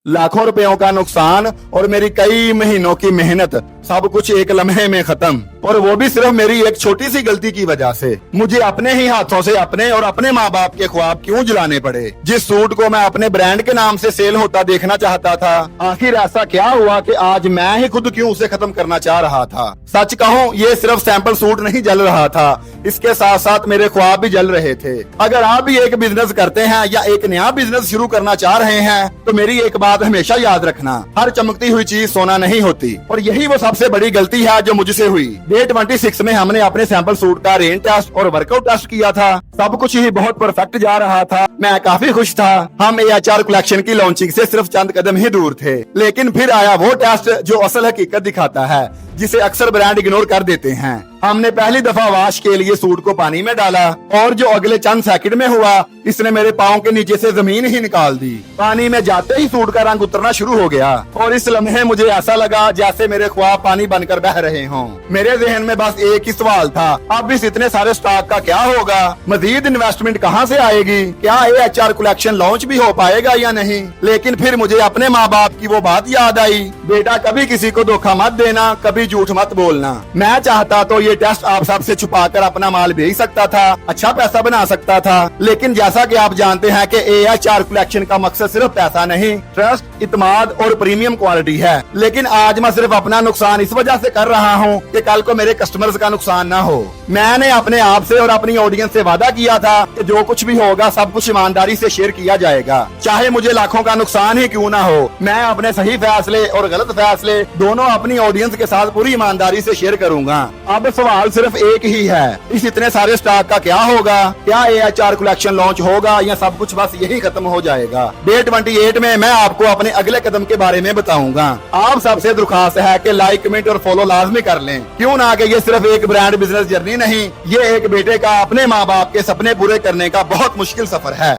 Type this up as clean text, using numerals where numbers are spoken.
लाखों रुपयों का नुकसान और मेरी कई महीनों की मेहनत, सब कुछ एक लम्हे में खत्म। और वो भी सिर्फ मेरी एक छोटी सी गलती की वजह से। मुझे अपने ही हाथों से अपने और अपने माँ बाप के ख्वाब क्यों जलाने पड़े। जिस सूट को मैं अपने ब्रांड के नाम से सेल होता देखना चाहता था, आखिर ऐसा क्या हुआ कि आज मैं ही खुद क्यों उसे खत्म करना चाह रहा था। सच कहूँ, ये सिर्फ सैंपल सूट नहीं जल रहा था, इसके साथ साथ मेरे ख्वाब भी जल रहे थे। अगर आप भी एक बिजनेस करते हैं या एक नया बिजनेस शुरू करना चाह रहे हैं, तो मेरी एक बात हमेशा याद रखना, हर चमकती हुई चीज सोना नहीं होती। और यही वो सबसे बड़ी गलती है जो मुझसे हुई। डे 26 में हमने अपने सैंपल सूट का रेन टेस्ट और वर्कआउट टेस्ट किया था। सब कुछ ही बहुत परफेक्ट जा रहा था, मैं काफी खुश था। हम AHR कलेक्शन की लॉन्चिंग से सिर्फ चंद कदम ही दूर थे। लेकिन फिर आया वो टेस्ट जो असल हकीकत दिखाता है, जिसे अक्सर ब्रांड इग्नोर कर देते हैं। हमने पहली दफा वॉश के लिए सूट को पानी में डाला और जो अगले चंद सेकंड में हुआ, इसने मेरे पाँव के नीचे से जमीन ही निकाल दी। पानी में जाते ही सूट का रंग उतरना शुरू हो गया और इस लम्हे मुझे ऐसा लगा जैसे मेरे ख्वाब पानी बनकर बह रहे हों। मेरे जहन में बस एक ही सवाल था, अब इस इतने सारे स्टॉक का क्या होगा? मजीद इन्वेस्टमेंट कहाँ से आएगी? क्या AHR कलेक्शन लॉन्च भी हो पाएगा या नहीं? लेकिन फिर मुझे अपने माँ बाप की वो बात याद आई, बेटा कभी किसी को धोखा मत देना, कभी झूठ मत बोलना। मैं चाहता तो ये टेस्ट आप सबसे छुपाकर अपना माल बेच सकता था, अच्छा पैसा बना सकता था। लेकिन जैसा कि आप जानते हैं कि AHR कलेक्शन का मकसद सिर्फ पैसा नहीं, ट्रस्ट, इत्मीनान और प्रीमियम क्वालिटी है। लेकिन आज मैं सिर्फ अपना नुकसान इस वजह से कर रहा हूँ कि कल को मेरे कस्टमर्स का नुकसान ना हो। मैंने अपने आप से और अपनी ऑडियंस से वादा किया था कि जो कुछ भी होगा सब कुछ ईमानदारी से शेयर किया जाएगा, चाहे मुझे लाखों का नुकसान ही क्यों ना हो। मैं अपने सही फैसले और गलत फैसले दोनों अपनी ऑडियंस के साथ पूरी ईमानदारी से शेयर करूंगा। अब सवाल सिर्फ एक ही है, इस इतने सारे स्टॉक का क्या होगा? क्या AHR कलेक्शन लॉन्च होगा या सब कुछ बस यही खत्म हो जाएगा? डे 28 में मैं आपको अपने अगले कदम के बारे में बताऊंगा। आप सबसे दरख्वास्त है कि लाइक, कमेंट और फॉलो लाजमी कर लें। क्यों ना कि ये सिर्फ एक ब्रांड बिजनेस जर्नी नहीं, ये एक बेटे का अपने माँ बाप के सपने पूरे करने का बहुत मुश्किल सफर है।